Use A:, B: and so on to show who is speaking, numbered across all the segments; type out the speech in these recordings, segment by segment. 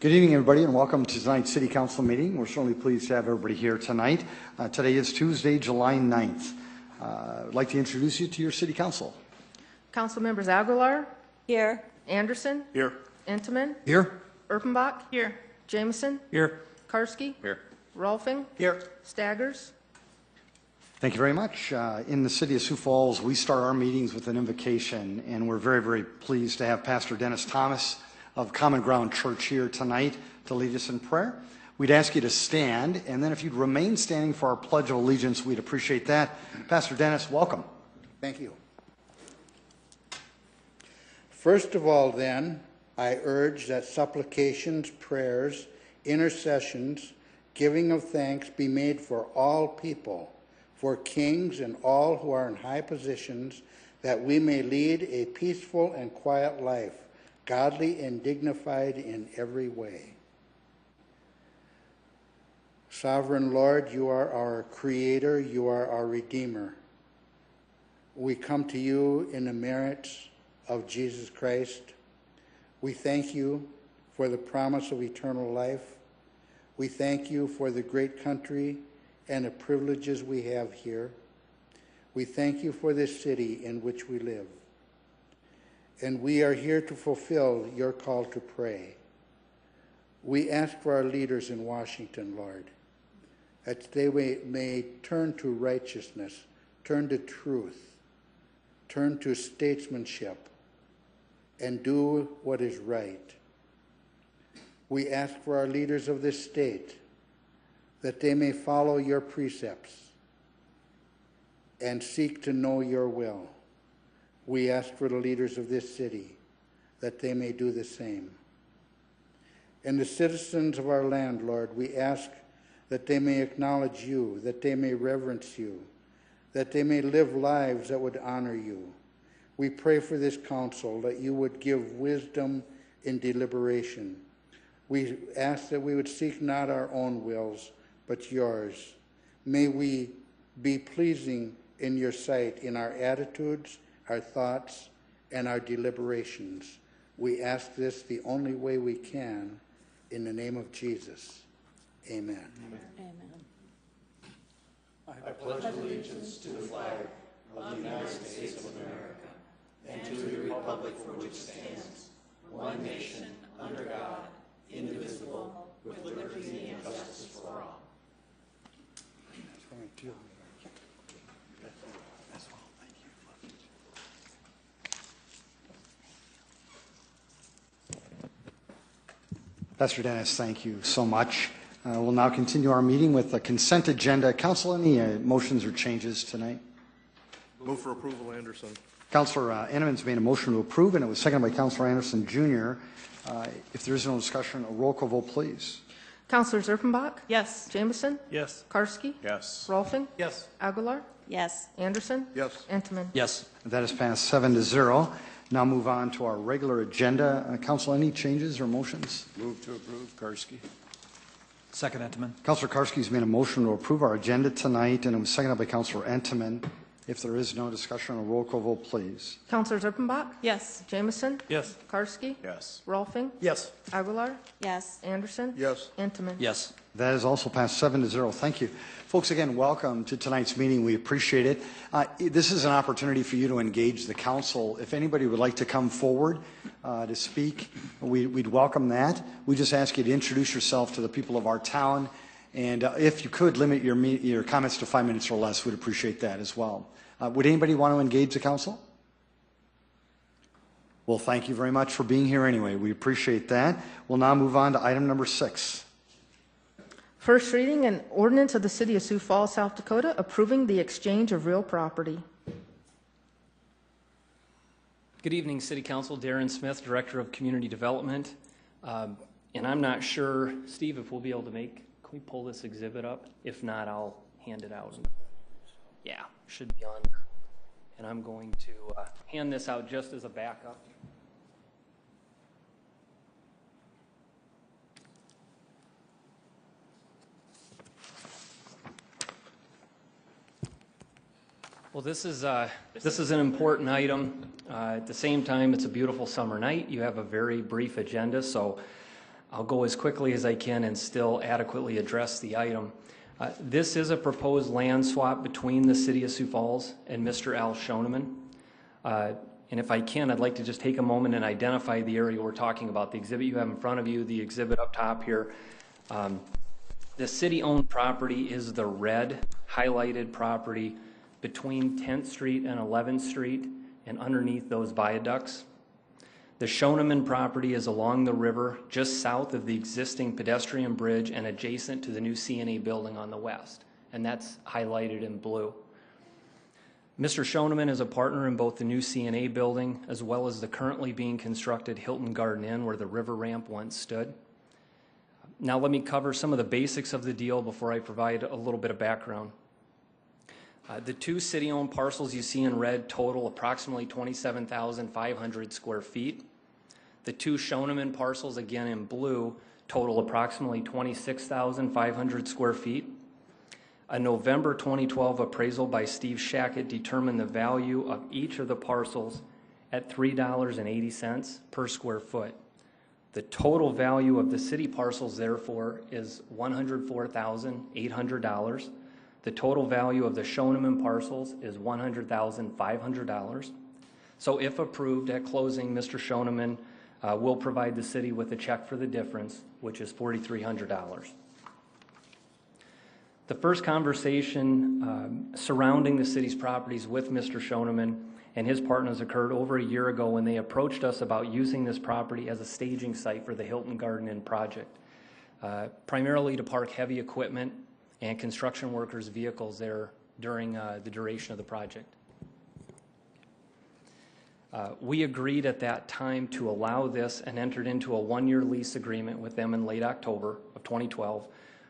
A: Good evening, everybody, and welcome to tonight's City Council meeting. We're certainly pleased to have everybody here tonight. Today is Tuesday, July 9th. I'd like to introduce you to your City Council.
B: Council members Aguilar.
C: Here.
B: Anderson.
D: Here.
B: Entenmann.
A: Here.
B: Erpenbach. Here. Jameson.
D: Here.
B: Karski.
D: Here.
B: Rolfing.
D: Here.
B: Staggers.
A: Thank you very much. In the City of Sioux Falls, we start our meetings with an invocation, and we're very, very pleased to have Pastor Dennis Thomas of Common Ground Church here tonight to lead us in prayer. We'd ask you to stand, and then if you'd remain standing for our Pledge of Allegiance, we'd appreciate that. Pastor Dennis, welcome.
E: Thank you. First of all, then, I urge that supplications, prayers, intercessions, giving of thanks be made for all people, for kings and all who are in high positions, that we may lead a peaceful and quiet life, godly and dignified in every way. Sovereign Lord, you are our Creator, you are our Redeemer. We come to you in the merits of Jesus Christ. We thank you for the promise of eternal life. We thank you for the great country and the privileges we have here. We thank you for this city in which we live. And we are here to fulfill your call to pray. We ask for our leaders in Washington, Lord, that they may turn to righteousness, turn to truth, turn to statesmanship, and do what is right. We ask for our leaders of this state that they may follow your precepts and seek to know your will. We ask for the leaders of this city that they may do the same. And the citizens of our land, Lord, we ask that they may acknowledge you, that they may reverence you, that they may live lives that would honor you. We pray for this council that you would give wisdom in deliberation. We ask that we would seek not our own wills, but yours. May we be pleasing in your sight in our attitudes, our thoughts, and our deliberations. We ask this the only way we can, in the name of Jesus. Amen.
C: Amen.
F: I pledge allegiance to the flag of the United States of America and to the republic for which it stands, one nation, under God, indivisible, with liberty and justice for all.
A: Pastor Dennis, thank you so much. We'll now continue our meeting with the consent agenda. Council, any motions or changes tonight?
D: Move for approval, Anderson.
A: Councilor Entenmann's made a motion to approve, and it was seconded by Councilor Anderson, Jr. If there is no discussion, a roll call vote, please.
B: Councilors Erpenbach.
C: Yes.
B: Jameson.
D: Yes.
B: Karski.
D: Yes.
B: Rolfing.
D: Yes.
B: Aguilar.
C: Yes.
B: Anderson.
D: Yes.
B: Entenmann.
D: Yes.
A: That is passed 7-0. Now move on to our regular agenda. Council, any changes or motions?
D: Move to approve, Karski.
G: Second, Entenmann.
A: Councilor Karski's made a motion to approve our agenda tonight, and it was seconded by Councilor Entenmann. If there is no discussion, a roll call vote, please.
B: Councilors Erpenbach.
C: Yes.
B: Jameson.
D: Yes.
B: Karski.
D: Yes.
B: Rolfing.
D: Yes.
B: Aguilar.
C: Yes.
B: Anderson.
D: Yes.
B: Entenmann.
G: Yes.
A: That is also passed 7-0. Thank you. Folks, again, welcome to tonight's meeting. We appreciate it. This is an opportunity for you to engage the council. If anybody would like to come forward to speak, we'd welcome that. We just ask you to introduce yourself to the people of our town. And if you could limit your comments to 5 minutes or less, we'd appreciate that as well. Would anybody want to engage the council? Well, thank you very much for being here anyway. We appreciate that. We'll now move on to item number 6.
B: First reading, an ordinance of the City of Sioux Falls, South Dakota, approving the exchange of real property.
G: Good evening, City Council. Darren Smith, Director of Community Development. And I'm not sure, Steve, if we'll be able to can we pull this exhibit up? If not, I'll hand it out. Yeah, should be on. And I'm going to hand this out just as a backup. Well, this is an important item. At the same time, it's a beautiful summer night. You have a very brief agenda, so I'll go as quickly as I can and still adequately address the item. This is a proposed land swap between the City of Sioux Falls and Mr. Al Schoeneman. And if I can, I'd like to just take a moment and identify the area we're talking about. The exhibit you have in front of you, the exhibit up top here. The city-owned property is the red highlighted property between 10th Street and 11th Street and underneath those viaducts. The Schoeneman property is along the river just south of the existing pedestrian bridge and adjacent to the new CNA building on the west, and that's highlighted in blue. Mr. Schoeneman is a partner in both the new CNA building as well as the currently being constructed Hilton Garden Inn where the river ramp once stood. Now let me cover some of the basics of the deal before I provide a little bit of background. The two city-owned parcels you see in red total approximately 27,500 square feet. The two Schoeneman parcels, again in blue, total approximately 26,500 square feet. A November 2012 appraisal by Steve Shackett determined the value of each of the parcels at $3.80 per square foot. The total value of the city parcels, therefore, is $104,800. The total value of the Schoeneman parcels is $100,500. So if approved at closing, Mr. Schoeneman will provide the city with a check for the difference, which is $4,300. The first conversation surrounding the city's properties with Mr. Schoeneman and his partners occurred over a year ago when they approached us about using this property as a staging site for the Hilton Garden Inn project, primarily to park heavy equipment and construction workers' vehicles there during the duration of the project. We agreed at that time to allow this and entered into a one-year lease agreement with them in late October of 2012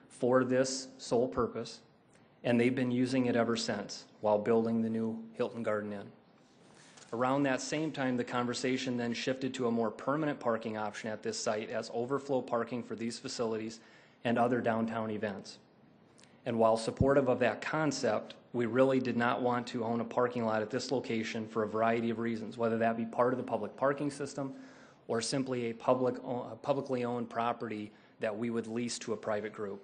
G: for this sole purpose, and they've been using it ever since while building the new Hilton Garden Inn. Around that same time, the conversation then shifted to a more permanent parking option at this site as overflow parking for these facilities and other downtown events. And while supportive of that concept, we really did not want to own a parking lot at this location for a variety of reasons, whether that be part of the public parking system or simply a publicly owned property that we would lease to a private group.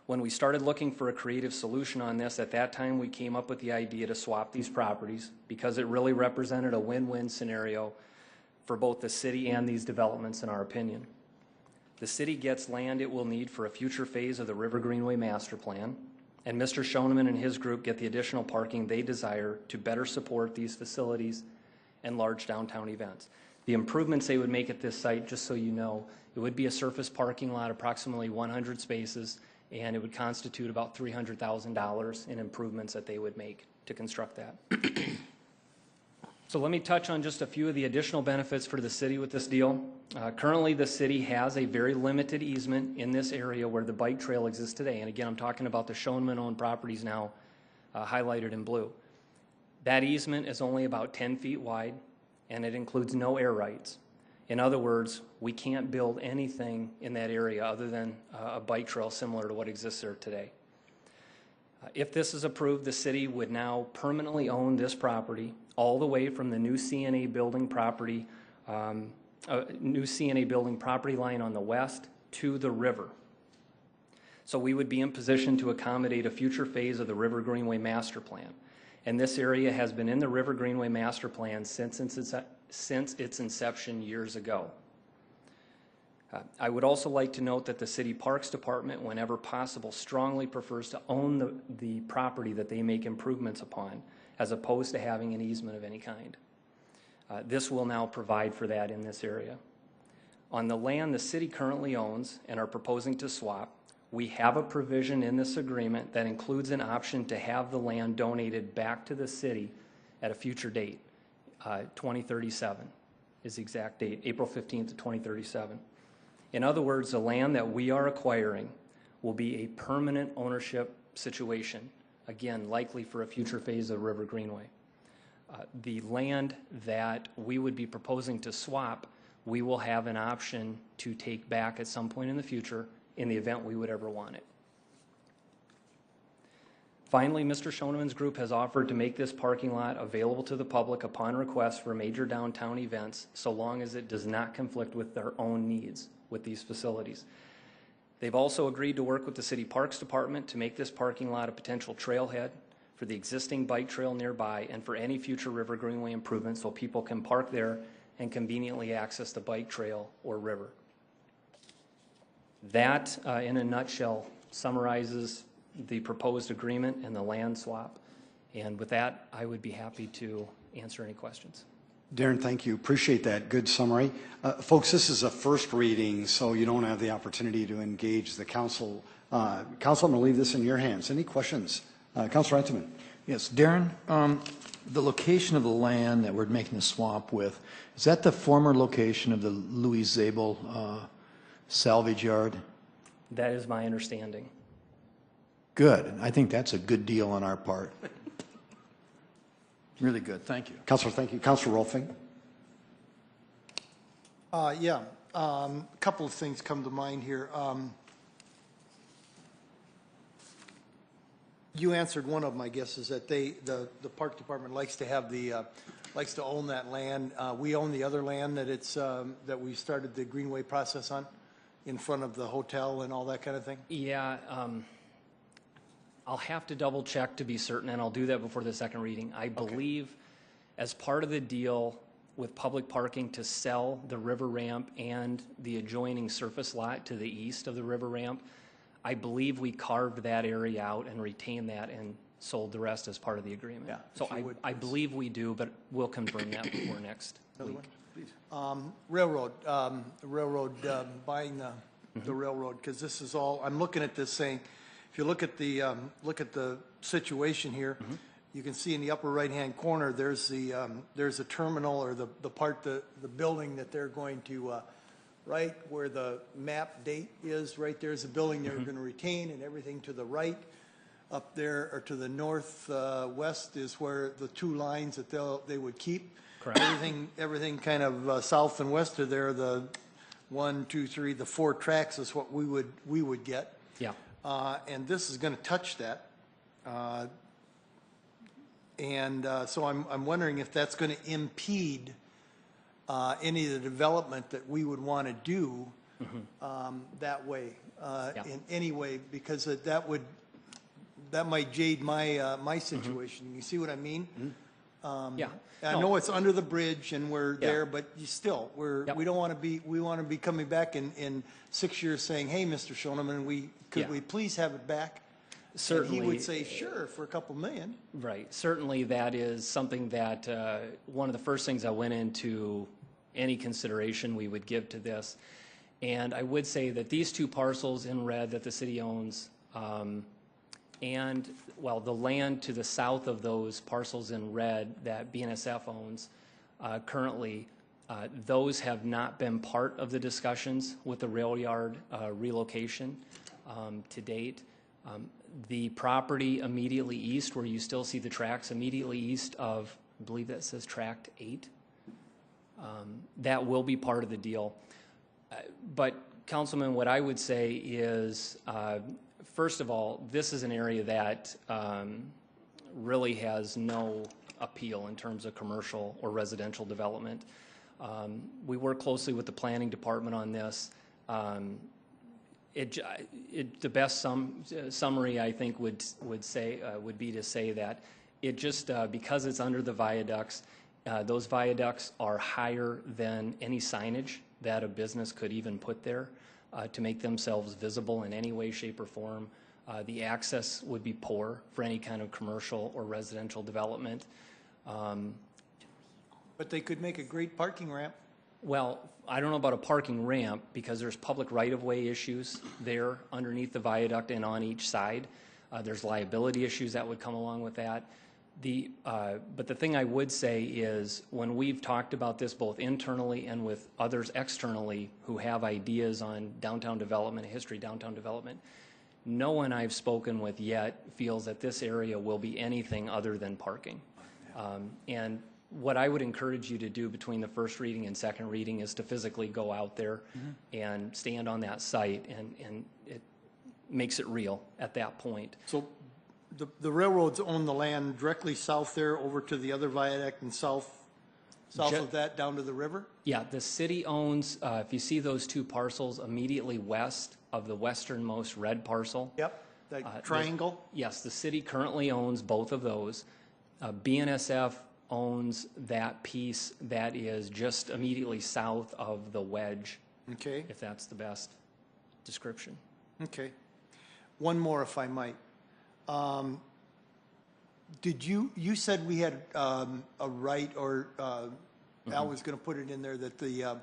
G: When we started looking for a creative solution on this, at that time we came up with the idea to swap these properties because it really represented a win-win scenario for both the city and these developments in our opinion. The city gets land it will need for a future phase of the River Greenway Master Plan, and Mr. Schoeneman and his group get the additional parking they desire to better support these facilities and large downtown events. The improvements they would make at this site, just so you know, it would be a surface parking lot, approximately 100 spaces, and it would constitute about $300,000 in improvements that they would make to construct that. So let me touch on just a few of the additional benefits for the city with this deal. Currently, the city has a very limited easement in this area where the bike trail exists today. And again, I'm talking about the Schoeneman-owned properties now highlighted in blue. That easement is only about 10 feet wide, and it includes no air rights. In other words, we can't build anything in that area other than a bike trail similar to what exists there today. If this is approved, the city would now permanently own this property all the way from the new CNA building property, line on the west to the river. So we would be in position to accommodate a future phase of the River Greenway Master Plan. And this area has been in the River Greenway Master Plan since its inception years ago. I would also like to note that the City Parks Department, whenever possible, strongly prefers to own the property that they make improvements upon, as opposed to having an easement of any kind. This will now provide for that in this area. On the land the city currently owns and are proposing to swap, we have a provision in this agreement that includes an option to have the land donated back to the city at a future date. 2037 is the exact date, April 15th of 2037. In other words, the land that we are acquiring will be a permanent ownership situation, again, likely for a future phase of River Greenway. The land that we would be proposing to swap, we will have an option to take back at some point in the future in the event we would ever want it. Finally, Mr. Schoeneman's group has offered to make this parking lot available to the public upon request for major downtown events, so long as it does not conflict with their own needs with these facilities. They've also agreed to work with the City Parks Department to make this parking lot a potential trailhead for the existing bike trail nearby and for any future River Greenway improvements so people can park there and conveniently access the bike trail or river. That, in a nutshell, summarizes the proposed agreement and the land swap. And with that, I would be happy to answer any questions.
A: Darren, thank you. Appreciate that. Good summary. Folks, this is a first reading, so you don't have the opportunity to engage the council. Council, I'm going to leave this in your hands. Any questions? Councilor Reitman.
C: Yes, Darren, the location of the land that we're making the swap with, is that the former location of the Louis Zabel salvage yard?
G: That is my understanding.
C: Good. I think that's a good deal on our part. Really good. Thank you.
A: Councilor, thank you. Councilor Rolfing.
H: A couple of things come to mind here. You answered one of them, I guess, is that the park department likes to have likes to own that land. We own the other land that that we started the Greenway process on, in front of the hotel and all that kind of thing.
G: Yeah, I'll have to double check to be certain, and I'll do that before the second reading. I believe as part of the deal with public parking to sell the river ramp and the adjoining surface lot to the east of the river ramp, I believe we carved that area out and retained that and sold the rest as part of the agreement.
H: Yeah,
G: so I believe we do, but we'll confirm that before next week.
H: Railroad, buying the railroad, because this is all, I'm looking at this saying, if you look at the situation here, you can see in the upper right-hand corner, there's a terminal, or the part, the building that they're going to, right where the map date is, right there's a building they're going to retain, and everything to the right up there, or to the northwest is where the two lines that they would keep.
G: Correct.
H: Everything kind of south and west of there, the 1, 2, 3, the 4 tracks is what we would get.
G: Yeah.
H: And this is going to touch that. So I'm wondering if that's going to impede any of the development that we would want to do that way, in any way, because that might jade my situation. You see what I mean?
G: Yeah.
H: I know it's under the bridge and we're there, but we don't want to be. We want to be coming back in 6 years saying, "Hey, Mr. Schoeneman, could we please have it back?"
G: Certainly.
H: And he would say, "Sure, for a couple million."
G: Right. Certainly, that is something that one of the first things I went into any consideration we would give to this, and I would say that these two parcels in red that the city owns. And, well, the land to the south of those parcels in red that BNSF owns currently, those have not been part of the discussions with the rail yard relocation to date. The property immediately east, where you still see the tracks, immediately east of, I believe that says Tract 8, that will be part of the deal. But, Councilman, what I would say is, first of all, this is an area that really has no appeal in terms of commercial or residential development. We work closely with the planning department on this. The best summary, I think, would be to say that it just because it's under the viaducts, those viaducts are higher than any signage that a business could even put there. To make themselves visible in any way, shape, or form. The access would be poor for any kind of commercial or residential development.
H: But they could make a great parking ramp.
G: Well, I don't know about a parking ramp because there's public right-of-way issues there underneath the viaduct and on each side. There's liability issues that would come along with that. But the thing I would say is when we've talked about this both internally and with others externally who have ideas on downtown development, history downtown development, no one I've spoken with yet feels that this area will be anything other than parking. And what I would encourage you to do between the first reading and second reading is to physically go out there and stand on that site, and it makes it real at that point.
H: So the railroads own the land directly south there over to the other viaduct and south of that down to the river?
G: Yeah, the city owns, if you see those two parcels immediately west of the westernmost red parcel.
H: Yep, that triangle?
G: Yes, the city currently owns both of those. BNSF owns that piece that is just immediately south of the wedge,
H: Okay,
G: if that's the best description.
H: okay. One more, if I might. Did you said we had a right, or Al was going to put it in there that the,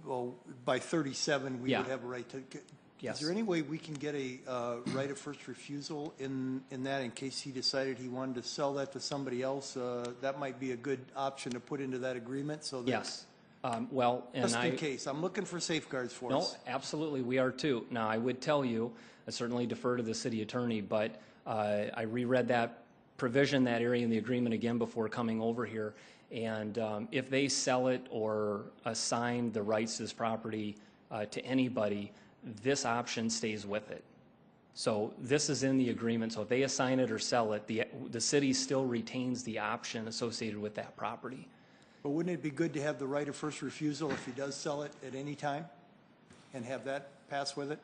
H: well, by 37, we
G: Yeah.
H: would have a right to get.
G: Yes.
H: Is there any way we can get a right of first refusal in that in case he decided he wanted to sell that to somebody else? That might be a good option to put into that agreement so that.
G: Yes. Well, and
H: Just in case. I'm looking for safeguards for
G: No,
H: us.
G: absolutely, we are too. Now, I would tell you, I certainly defer to the city attorney, but I reread that provision, that area in the agreement again before coming over here, and if they sell it or assign the rights to this property to anybody, this option stays with it. So this is in the agreement, so if they assign it or sell it, the city still retains the option associated with that property.
H: But wouldn't it be good to have the right of first refusal if he does sell it at any time and have that pass with it?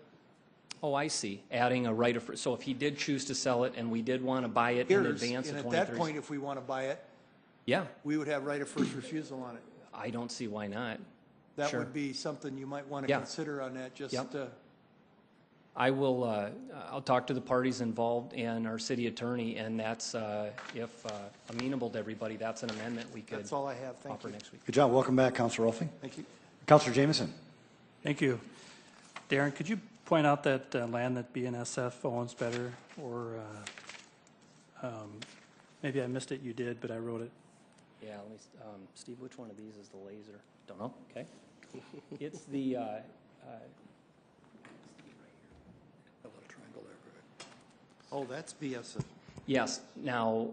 G: Oh, I see, adding a right of, so if he did choose to sell it and we did want to buy it in
H: Years,
G: advance of
H: and
G: 2030.
H: at that point, if we want to buy it,
G: Yeah,
H: we would have right of first refusal on it.
G: I don't see why not.
H: That
G: Sure.
H: would be something you might want to
G: Yeah.
H: consider on that, just
G: Yep.
H: I
G: I'll talk to the parties involved and our city attorney, and that's, if amenable to everybody, that's an amendment we could
H: that's all I have. Thank
G: offer
H: you.
G: next week.
A: Good job. Welcome back, Councilor Rolfing.
H: Thank you.
A: Councilor Jameson.
I: Thank you. Darren, could you point out that land that BNSF owns better, or maybe I missed it, you did, but I wrote it.
G: Yeah, let me, Steve, which one of these is the laser? Don't know, okay. It's the,
H: Oh, that's BS.
G: yes, now,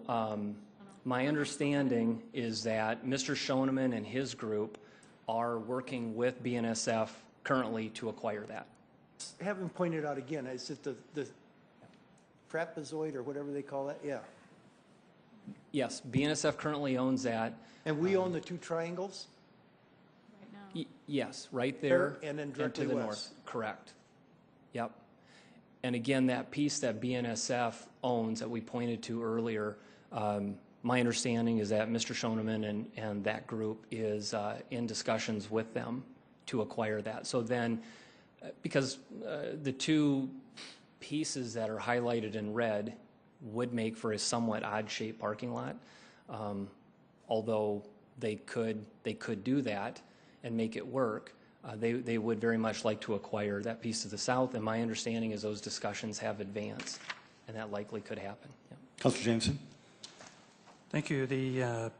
G: my understanding is that Mr. Schoeneman and his group are working with BNSF currently to acquire that.
H: Have him point it out again. Is it the trapezoid or whatever they call that? Yeah.
G: Yes, BNSF currently owns that.
H: And we own the two triangles?
G: Yes, right there.
H: There, and then
G: to
H: directly
G: the
H: west.
G: north. Correct. Yep. And again, that piece that BNSF owns that we pointed to earlier, my understanding is that Mr. Schoeneman and that group is in discussions with them to acquire that. So then, because the two pieces that are highlighted in red would make for a somewhat odd-shaped parking lot, although they could do that and make it work. They would very much like to acquire that piece to the south, and my understanding is those discussions have advanced, and that likely could happen. Yeah.
A: Councilor Jameson.
I: Thank you. The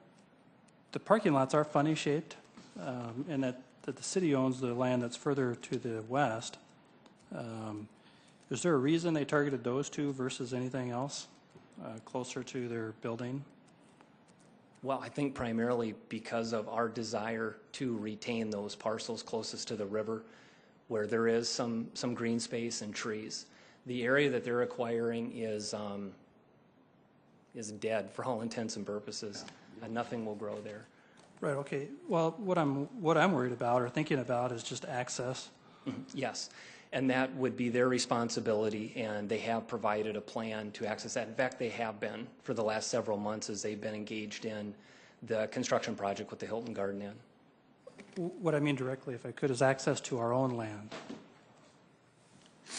I: parking lots are funny shaped, and that the city owns the land that's further to the west. Is there a reason they targeted those two versus anything else closer to their building?
G: Well, I think primarily because of our desire to retain those parcels closest to the river where there is some green space and trees. The area that they're acquiring is dead for all intents and purposes, and nothing will grow there.
I: Right, okay. Well, what I'm worried about or thinking about is just access.
G: Yes, and that would be their responsibility, and they have provided a plan to access that. In fact, they have been for the last several months as they've been engaged in the construction project with the Hilton Garden Inn.
I: What I mean directly, if I could, is access to our own land.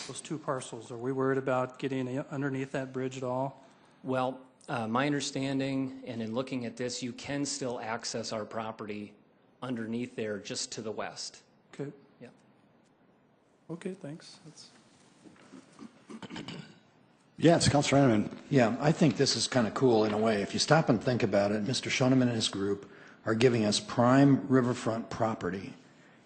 I: Those two parcels, are we worried about getting underneath that bridge at all?
G: Well, my understanding, and in looking at this, you can still access our property underneath there just to the west.
I: Okay.
G: Yeah.
I: Okay, thanks.
A: Yes, Councilor Henneman.
C: Yeah, I think this is kind of cool in a way. If you stop and think about it, Mr. Schoeneman and his group are giving us prime riverfront property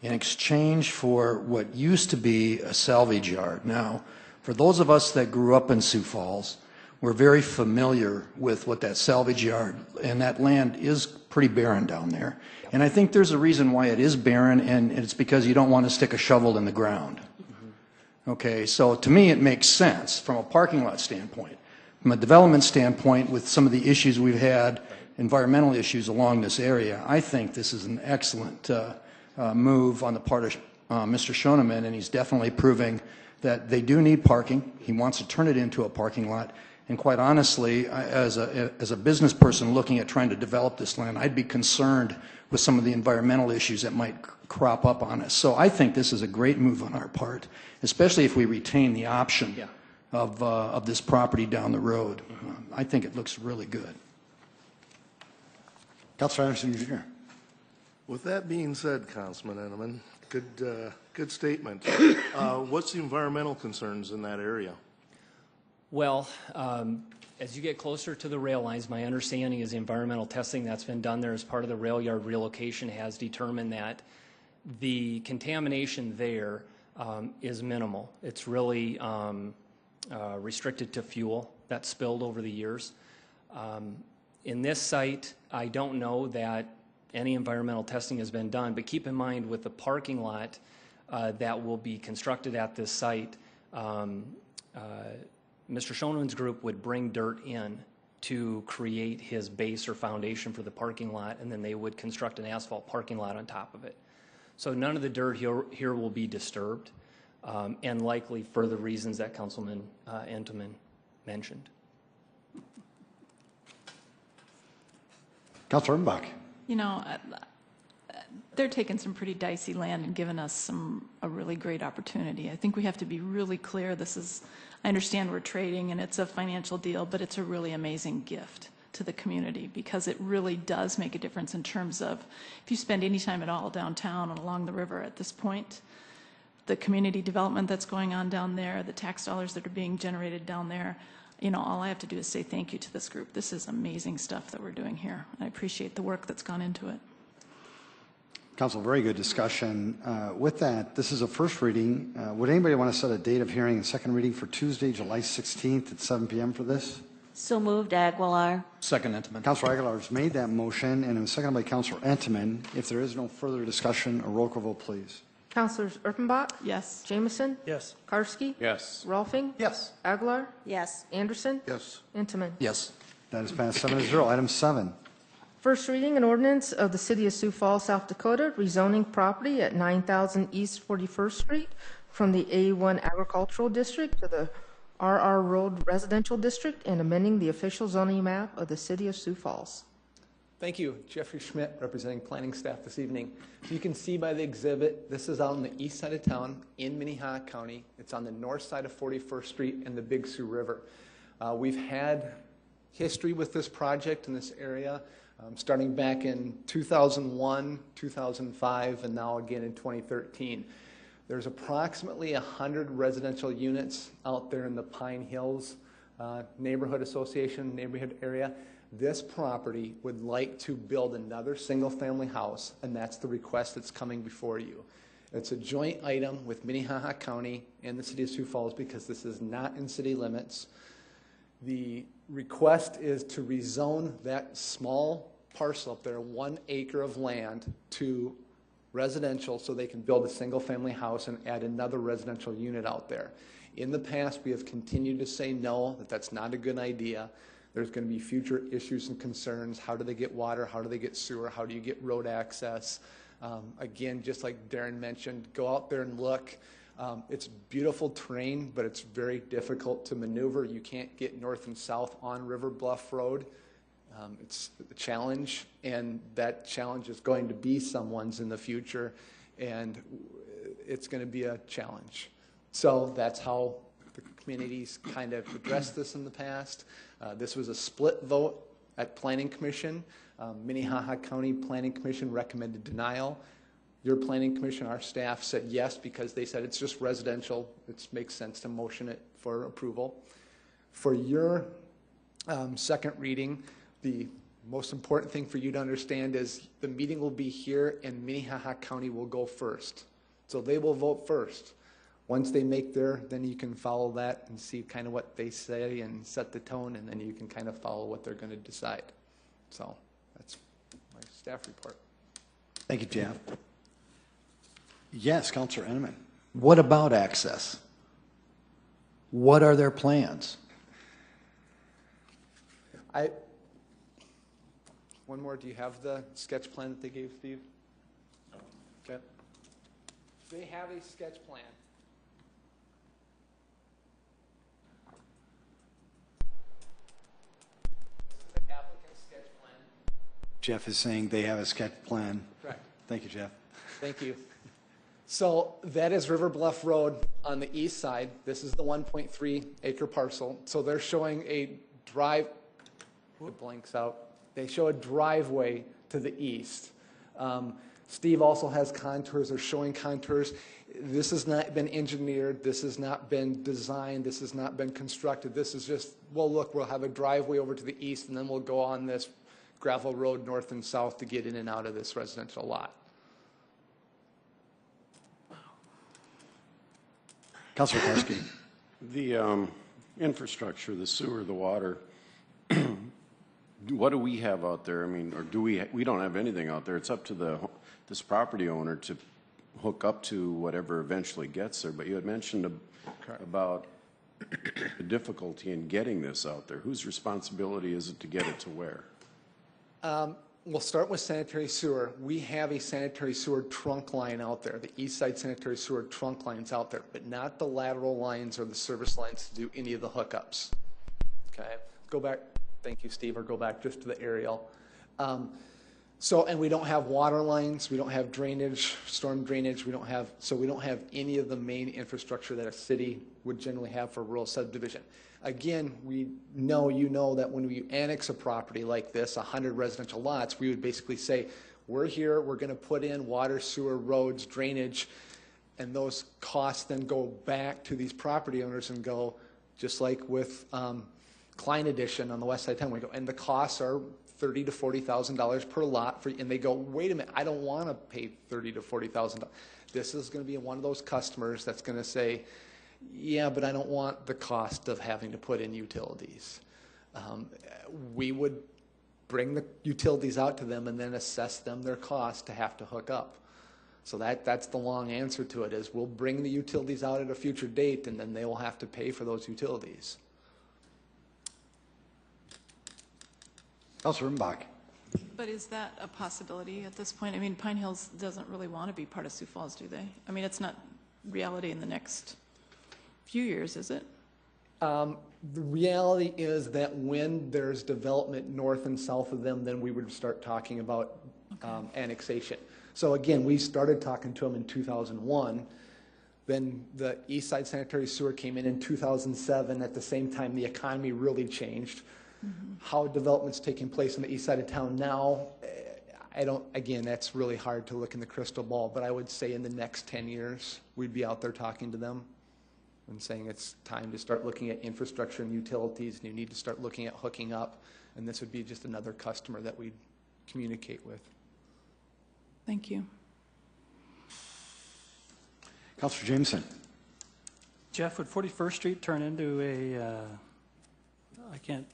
C: in exchange for what used to be a salvage yard. Now, for those of us that grew up in Sioux Falls, we're very familiar with what that salvage yard, and that land is pretty barren down there. And I think there's a reason why it is barren, and it's because you don't want to stick a shovel in the ground. Okay, so to me, it makes sense from a parking lot standpoint. From a development standpoint, with some of the issues we've had, environmental issues along this area, I think this is an excellent move on the part of Mr. Schoeneman, and he's definitely proving that they do need parking. He wants to turn it into a parking lot. And quite honestly, as a business person looking at trying to develop this land, I'd be concerned with some of the environmental issues that might crop up on us. So I think this is a great move on our part, especially if we retain the option of this property down the road. I think it looks really good.
A: Councilor Anderson, Jr.
D: With that being said, Councilman Enneman, good statement. What's the environmental concerns in that area?
G: Well, as you get closer to the rail lines, my understanding is the environmental testing that's been done there as part of the rail yard relocation has determined that the contamination there is minimal. It's really restricted to fuel that's spilled over the years. In this site, I don't know that any environmental testing has been done, but keep in mind with the parking lot that will be constructed at this site, Mr. Schoenman's group would bring dirt in to create his base or foundation for the parking lot, and then they would construct an asphalt parking lot on top of it. So none of the dirt here will be disturbed, and likely for the reasons that Councilman Entenman mentioned.
A: Councilor Ermbach.
J: You know, they're taking some pretty dicey land and giving us a really great opportunity. I think we have to be really clear. I understand we're trading and it's a financial deal, but it's a really amazing gift to the community because it really does make a difference in terms of if you spend any time at all downtown and along the river at this point, the community development that's going on down there, the tax dollars that are being generated down there, you know, all I have to do is say thank you to this group. This is amazing stuff that we're doing here. I appreciate the work that's gone into it.
A: Council, very good discussion. With that, this is a first reading. Would anybody want to set a date of hearing and second reading for Tuesday, July 16th at 7 p.m. for this?
F: So moved, Aguilar.
C: Second, Entenman.
A: Councilor Aguilar has made that motion, and it was seconded by Councilor Entenman. If there is no further discussion, a roll call vote, please.
B: Councilors Erpenbach?
J: Yes.
B: Jameson?
H: Yes.
B: Karski?
D: Yes.
B: Rolfing?
H: Yes.
B: Aguilar?
F: Yes.
B: Anderson?
D: Yes.
B: Intamin.
C: Yes.
A: That is passed 7-0. Item 7.
B: First reading an ordinance of the City of Sioux Falls, South Dakota, rezoning property at 9000 East 41st Street from the A1 Agricultural District to the RR Road Residential District and amending the official zoning map of the City of Sioux Falls.
K: Thank you. Jeffrey Schmidt, representing planning staff this evening. So you can see by the exhibit, this is out on the east side of town in Minnehaha County. It's on the north side of 41st Street and the Big Sioux River. We've had history with this project in this area, starting back in 2001, 2005, and now again in 2013. There's approximately 100 residential units out there in the Pine Hills neighborhood association, neighborhood area. This property would like to build another single-family house, and that's the request that's coming before you. It's a joint item with Minnehaha County and the City of Sioux Falls because this is not in city limits. The request is to rezone that small parcel up there, 1 acre of land, to residential so they can build a single-family house and add another residential unit out there. In the past, we have continued to say no, that that's not a good idea. There's going to be future issues and concerns. How do they get water? How do they get sewer? How do you get road access? Again, just like Darren mentioned, go out there and look. It's beautiful terrain, but it's very difficult to maneuver. You can't get north and south on River Bluff Road. It's a challenge, and that challenge is going to be someone's in the future, and it's going to be a challenge. So that's how the communities kind of addressed this in the past. This was a split vote at Planning Commission. Minnehaha County Planning Commission recommended denial. Your Planning Commission, our staff, said yes because they said it's just residential. It makes sense to motion it for approval. For your second reading, the most important thing for you to understand is the meeting will be here and Minnehaha County will go first. So they will vote first. Once they make then you can follow that and see kind of what they say and set the tone, and then you can kind of follow what they're going to decide. So that's my staff report.
A: Thank you, Jeff. Yes, Councilor Enneman.
C: What about access? What are their plans?
K: One more, do you have the sketch plan that they gave, Steve? Okay. They have a sketch plan. The applicant's sketch plan.
A: Jeff is saying they have a sketch plan.
K: Correct.
A: Thank you, Jeff.
K: Thank you. So that is River Bluff Road on the east side. This is the 1.3 acre parcel. So they're showing a drive, it blanks out. They show a driveway to the east. Steve also has contours, they're showing contours. This has not been engineered, this has not been designed, this has not been constructed. This is just, well, look, we'll have a driveway over to the east and then we'll go on this gravel road north and south to get in and out of this residential lot.
A: Councilor Karski.
L: The infrastructure, the sewer, the water, what do we have out there? I mean, or do we don't have anything out there. It's up to this property owner to hook up to whatever eventually gets there. But you had mentioned about the difficulty in getting this out there. Whose responsibility is it to get it to where?
K: We'll start with sanitary sewer. We have a sanitary sewer trunk line out there. The east side sanitary sewer trunk line's out there, but not the lateral lines or the service lines to do any of the hookups. Okay, go back. Thank you, Steve, or go back just to the aerial. And we don't have water lines, we don't have drainage, storm drainage, we don't have any of the main infrastructure that a city would generally have for rural subdivision. Again, you know that when we annex a property like this, 100 residential lots, we would basically say, we're here, we're gonna put in water, sewer, roads, drainage, and those costs then go back to these property owners and go, just like with Klein Edition on the west side of town, we go, and the costs are $30,000 to $40,000 per lot, and they go, wait a minute, I don't want to pay $30,000 to $40,000. This is going to be one of those customers that's going to say, yeah, but I don't want the cost of having to put in utilities. We would bring the utilities out to them and then assess them their cost to have to hook up. So that's the long answer to it, is we'll bring the utilities out at a future date and then they will have to pay for those utilities.
A: Councilor Rimbach.
J: But is that a possibility at this point? I mean, Pine Hills doesn't really want to be part of Sioux Falls, do they? I mean, it's not reality in the next few years, is it?
K: The reality is that when there's development north and south of them, then we would start talking about annexation. So again, we started talking to them in 2001. Then the east side sanitary sewer came in 2007. At the same time, the economy really changed. Mm-hmm. How development's taking place on the east side of town now, again, that's really hard to look in the crystal ball, but I would say in the next 10 years, we'd be out there talking to them and saying it's time to start looking at infrastructure and utilities, and you need to start looking at hooking up, and this would be just another customer that we'd communicate with.
J: Thank you.
A: Councilor Jameson.
I: Jeff, would 41st Street turn into I can't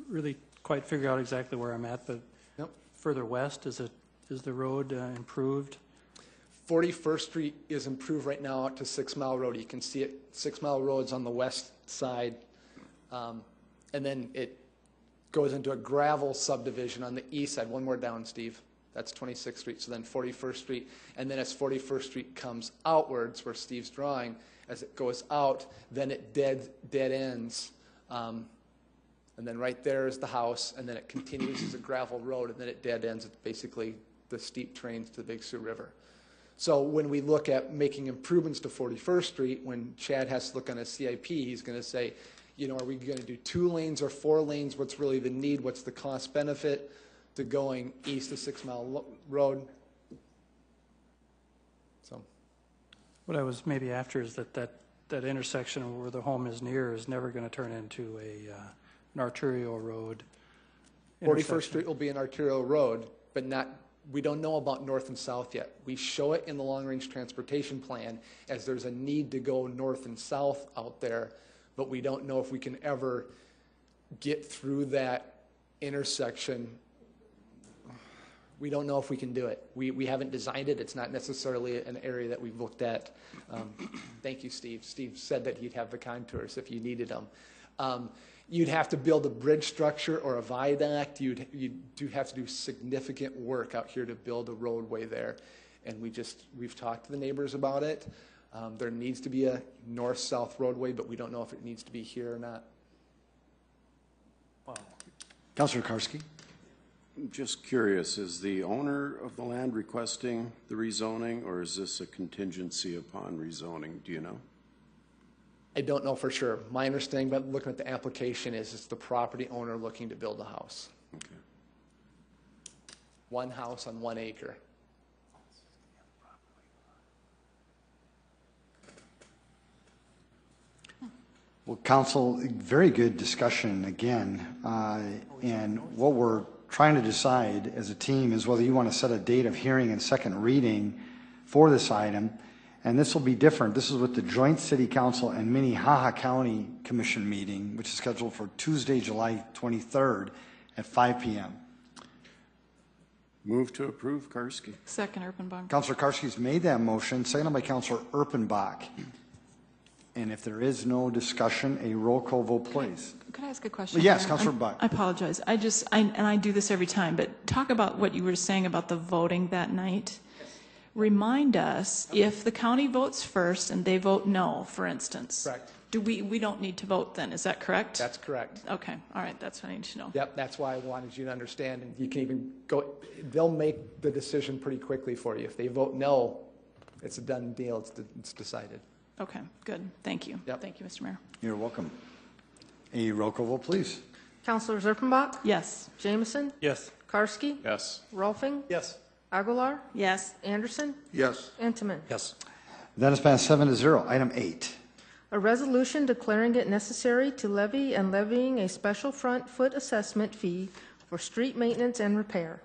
I: really quite figure out exactly where I'm at, but
K: Yep.
I: Further west, is the road improved?
K: 41st Street is improved right now out to 6 Mile Road. You can see it, 6 Mile Road's on the west side. And then it goes into a gravel subdivision on the east side. One more down, Steve. That's 26th Street, so then 41st Street. And then as 41st Street comes outwards, where Steve's drawing, as it goes out, then it dead ends. And then right there is the house, and then it continues as a gravel road, and then it dead ends at basically the steep trains to the Big Sioux River. So when we look at making improvements to 41st Street, when Chad has to look on a CIP, he's going to say, you know, are we going to do 2 lanes or 4 lanes? What's really the need? What's the cost benefit to going east of 6 Mile Road? So,
I: What I was maybe after is that intersection where the home is near is never going to turn into an arterial road.
K: 41st Street will be an arterial road, but we don't know about north and south yet. We show it in the long-range transportation plan as there's a need to go north and south out there, but we don't know if we can ever get through that intersection We don't know if we can do it. We haven't designed it. It's not necessarily an area that we've looked at. Thank you, Steve. Steve said that he'd have the contours if you needed them. You'd have to build a bridge structure or a viaduct. You do have to do significant work out here to build a roadway there. And we've talked to the neighbors about it. There needs to be a north-south roadway, but we don't know if it needs to be here or not.
A: Councilor Karski.
L: I'm just curious, is the owner of the land requesting the rezoning, or is this a contingency upon rezoning? Do you know?
K: I don't know for sure. My understanding, but looking at the application, is it's the property owner looking to build a house.
L: Okay.
K: One house on 1 acre.
A: Well, Council, very good discussion again. And what we're trying to decide as a team is whether you want to set a date of hearing and second reading for this item. And this will be different. This is with the Joint City Council and Minnehaha County Commission meeting, which is scheduled for Tuesday, July 23rd at 5 p.m.
L: Move to approve, Karski.
J: Second, Erpenbach.
A: Councilor Karski's made that motion, seconded by Councilor Erpenbach. And if there is no discussion, a roll call vote, please.
J: Could I ask a question?
A: Yes,
J: Mayor?
A: Councilor Buck.
J: I apologize. And I do this every time, but talk about what you were saying about the voting that night. Remind us, if the county votes first and they vote no, for instance.
K: Correct.
J: We don't need to vote then, is that correct?
K: That's correct.
J: Okay, all right, that's what I need to know.
K: Yep, that's why I wanted you to understand, and you can even go, they'll make the decision pretty quickly for you. If they vote no, it's a done deal, it's decided.
J: Okay, good, thank you.
K: Yep.
J: Thank you, Mr. Mayor.
A: You're welcome. A roll call vote, please.
B: Councilors Erpenbach?
J: Yes.
B: Jameson?
H: Yes.
B: Karski?
L: Yes.
B: Rolfing?
H: Yes.
B: Aguilar?
J: Yes.
B: Anderson?
D: Yes.
B: Entenmann?
C: Yes.
A: That is passed 7-0. Item 8.
B: A resolution declaring it necessary to levy and levying a special front foot assessment fee for street maintenance and repair.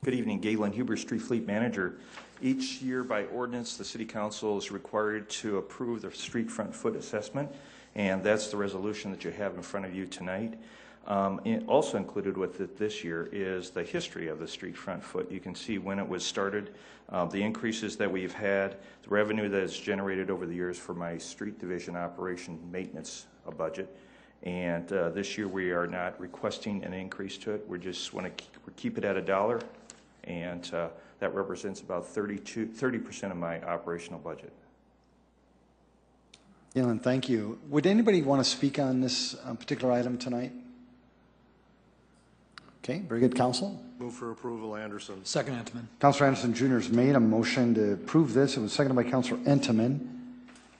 M: Good evening, Galen Huber, Street Fleet Manager. Each year by ordinance, the City Council is required to approve the street front foot assessment, and that's the resolution that you have in front of you tonight. Also included with it this year is the history of the street front foot. You can see when it was started, the increases that we've had, the revenue that is generated over the years for my street division operation maintenance budget. And this year we are not requesting an increase to it. We just want to keep it at $1, and that represents about 30% of my operational budget.
A: Galen, thank you. Would anybody want to speak on this particular item tonight? Okay, very good, Council.
D: Move for approval, Anderson.
C: Second, Entenmann.
A: Councilor Anderson Jr. has made a motion to approve this. It was seconded by Councilor Entenmann.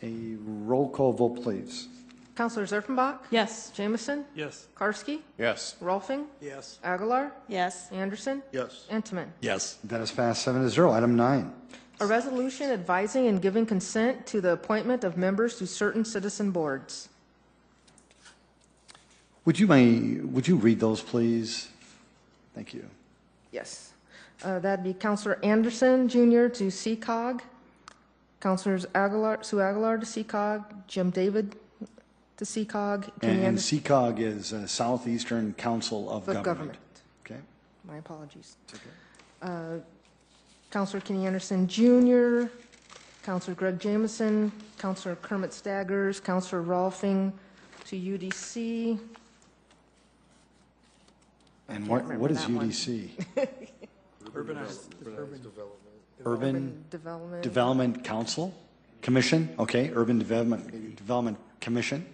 A: A roll call vote, please.
B: Councilors Erpenbach?
J: Yes.
B: Jameson?
H: Yes.
B: Karski?
L: Yes.
B: Rolfing?
H: Yes.
B: Aguilar?
J: Yes.
B: Anderson?
D: Yes.
B: Entenmann?
C: Yes.
A: That is passed 7-0. Item 9.
B: A resolution advising and giving consent to the appointment of members to certain citizen boards.
A: Would you read those, please? Thank you.
B: Yes. That'd be Councilor Anderson Jr. to CCOG, Councilors Sue Aguilar to CCOG, Jim David to CCOG.
A: And CCOG is Southeastern Council of Government. Okay.
B: My apologies. Councilor Kenny Anderson Jr., Councilor Greg Jameson, Councilor Kermit Staggers, Councilor Rolfing to UDC.
A: And what is UDC? Urban Development Council? Commission? Okay, Urban Development Commission.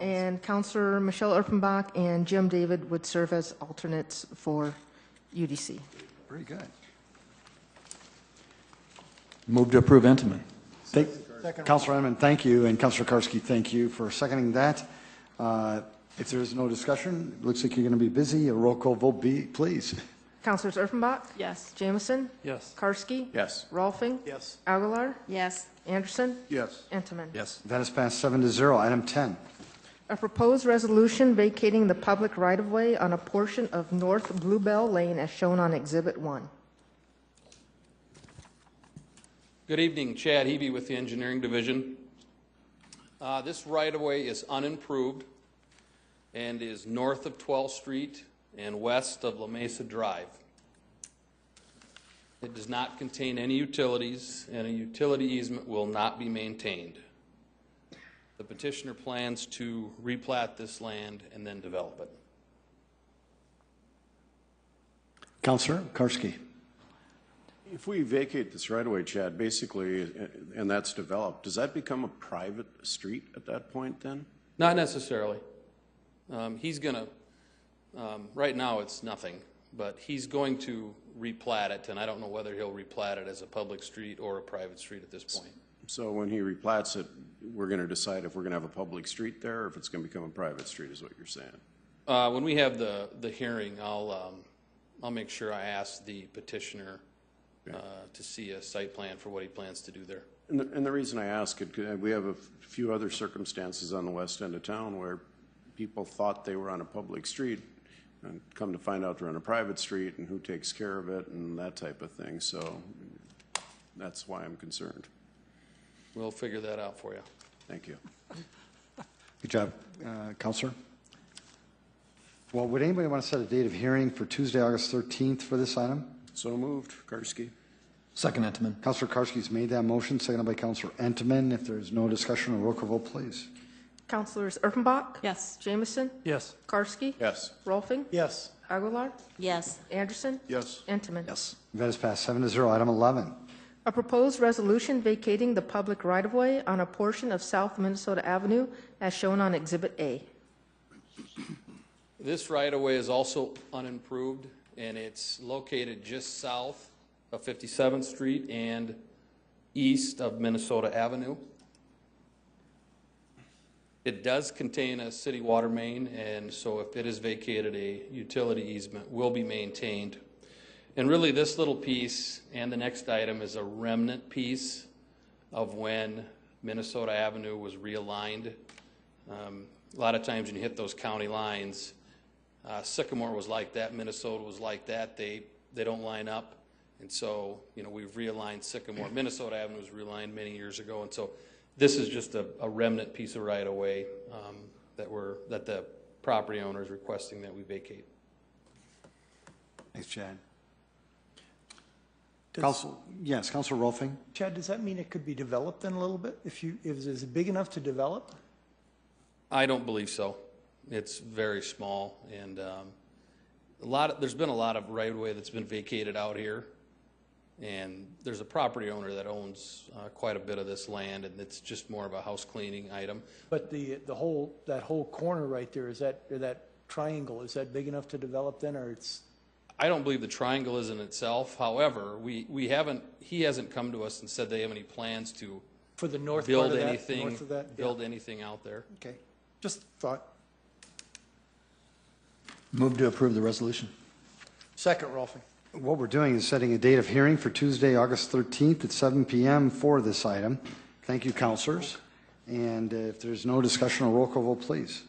B: And Councilor Michelle Erpenbach and Jim David would serve as alternates for UDC.
A: Very good.
C: Move to approve, Entenmann.
A: Councilor Entenmann, thank you, and Councilor Karski, thank you for seconding that. If there is no discussion, it looks like you're going to be busy. A roll call vote, please.
B: Councilors Erpenbach?
J: Yes.
B: Jameson?
H: Yes.
B: Karski?
L: Yes.
B: Rolfing?
H: Yes.
B: Aguilar?
J: Yes.
B: Anderson?
D: Yes.
B: Entenmann?
C: Yes.
A: That is passed 7-0. Item 10.
B: A proposed resolution vacating the public right-of-way on a portion of North Bluebell Lane as shown on Exhibit 1.
N: Good evening, Chad Hebe with the Engineering Division. This right-of-way is unimproved and is north of 12th Street and west of La Mesa Drive. It does not contain any utilities, and a utility easement will not be maintained. The petitioner plans to replat this land and then develop it.
A: Councilor Karski.
L: If we vacate this right away, Chad, basically, and that's developed, does that become a private street at that point then?
N: Not necessarily. He's going to, right now it's nothing, but he's going to replat it, and I don't know whether he'll replat it as a public street or a private street at this point.
L: So when he replats it, we're going to decide if we're going to have a public street there or if it's going to become a private street is what you're saying?
N: When we have the hearing, I'll make sure I ask the petitioner to see a site plan for what he plans to do there.
L: And the reason I ask it, we have a few other circumstances on the west end of town where people thought they were on a public street and come to find out they're on a private street and who takes care of it and that type of thing. So that's why I'm concerned.
N: We'll figure that out for you.
L: Thank you.
A: Good job, Councilor. Well, would anybody want to set a date of hearing for Tuesday, August 13th for this item?
L: So moved. Karski.
C: Second, Entenmann.
A: Councilor Karski's made that motion, seconded by Councilor Entenmann. If there's no discussion, a roll call vote, please.
B: Councilors Erfenbach?
J: Yes.
B: Jamison?
I: Yes.
B: Karski?
L: Yes.
B: Rolfing?
H: Yes.
B: Aguilar?
F: Yes.
B: Anderson?
D: Yes.
B: Entenmann?
C: Yes.
A: That is passed 7-0. Item 11.
B: A proposed resolution vacating the public right-of-way on a portion of South Minnesota Avenue as shown on Exhibit A.
N: This right-of-way is also unimproved, and it's located just south of 57th Street and east of Minnesota Avenue. It does contain a city water main, and so if it is vacated, a utility easement will be maintained. And really, this little piece and the next item is a remnant piece of when Minnesota Avenue was realigned. A lot of times when you hit those county lines, Sycamore was like that, Minnesota was like that. They don't line up. And so, you know, we've realigned Sycamore. Minnesota Avenue was realigned many years ago. And so this is just a remnant piece of right-of-way that the property owner is requesting that we vacate.
A: Thanks, Chad. Yes, Councilor Rolfing.
H: Chad, does that mean it could be developed then a little bit? If is it big enough to develop?
N: I don't believe so. It's very small, and there's been a lot of right-of-way that's been vacated out here, and there's a property owner that owns quite a bit of this land, and it's just more of a house cleaning item.
H: But that whole corner right there, that triangle, is that big enough to develop then, or it's?
N: I don't believe the triangle is in itself. However, he hasn't come to us and said they have any plans to
H: For the north
N: build
H: part of
N: anything,
H: north of that?
N: build anything out there.
H: Okay, just thought.
C: Move to approve the resolution.
H: Second, Rolfing.
A: What we're doing is setting a date of hearing for Tuesday, August 13th at 7 p.m. for this item. Thank you, councilors. And if there's no discussion, a roll call vote, please.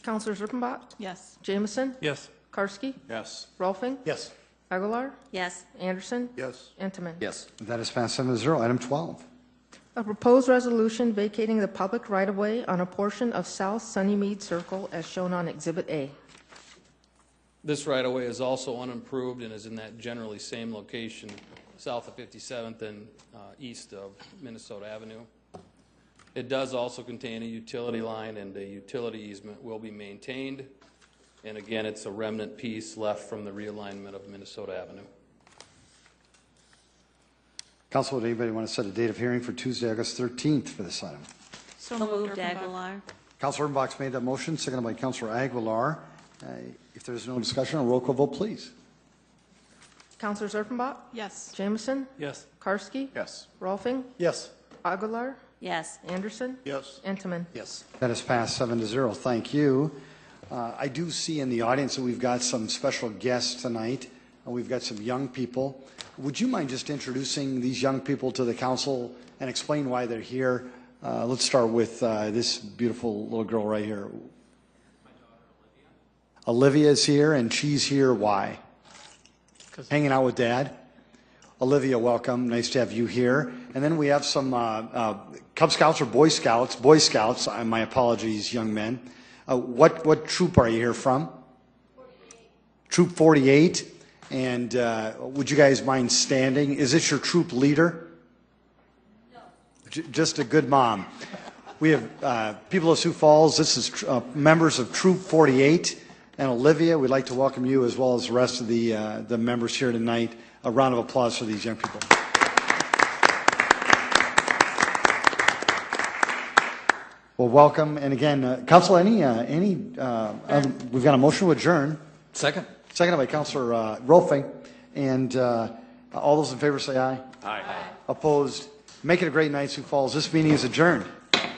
B: Councilors Erfenbach?
J: Yes.
B: Jamison?
I: Yes.
B: Karski?
L: Yes.
B: Rolfing?
H: Yes.
B: Aguilar?
F: Yes.
B: Anderson?
D: Yes.
B: Entenmann?
C: Yes.
A: That is passed 7-0. Item 12.
B: A proposed resolution vacating the public right-of-way on a portion of South Sunnymead Circle as shown on Exhibit A.
N: This right-of-way is also unimproved and is in that generally same location, south of 57th and east of Minnesota Avenue. It does also contain a utility line, and a utility easement will be maintained. And again, it's a remnant piece left from the realignment of Minnesota Avenue.
A: Council, would anybody want to set a date of hearing for Tuesday, August 13th for this item?
F: So moved, Aguilar.
A: Councilor Erfenbach made that motion, seconded by Councilor Aguilar. If there's no discussion, a roll call vote, please.
B: Councilors Erfenbach?
J: Yes.
B: Jamison?
I: Yes.
B: Karski?
L: Yes.
B: Rolfing?
H: Yes.
B: Aguilar?
F: Yes.
B: Anderson?
D: Yes.
B: Entenmann?
H: Yes.
A: That is passed 7-0. Thank you. I do see in the audience that we've got some special guests tonight. We've got some young people. Would you mind just introducing these young people to the council and explain why they're here? Let's start with this beautiful little girl right here. Olivia is here, and she's here. Why? Hanging out with Dad. Olivia, welcome. Nice to have you here. And then we have some Cub Scouts or Boy Scouts. Boy Scouts. My apologies, young men. What troop are you here from? 48. Troop 48. And would you guys mind standing? Is this your troop leader? No. Just a good mom. We have people of Sioux Falls. This is members of Troop 48. And Olivia, we'd like to welcome you as well as the rest of the members here tonight. A round of applause for these young people. Well, welcome. And again, Council, we've got a motion to adjourn.
C: Second.
A: Seconded by Councilor Rolfing. And all those in favor say aye.
F: Aye.
A: Opposed? Make it a great night, Sioux Falls. This meeting is adjourned.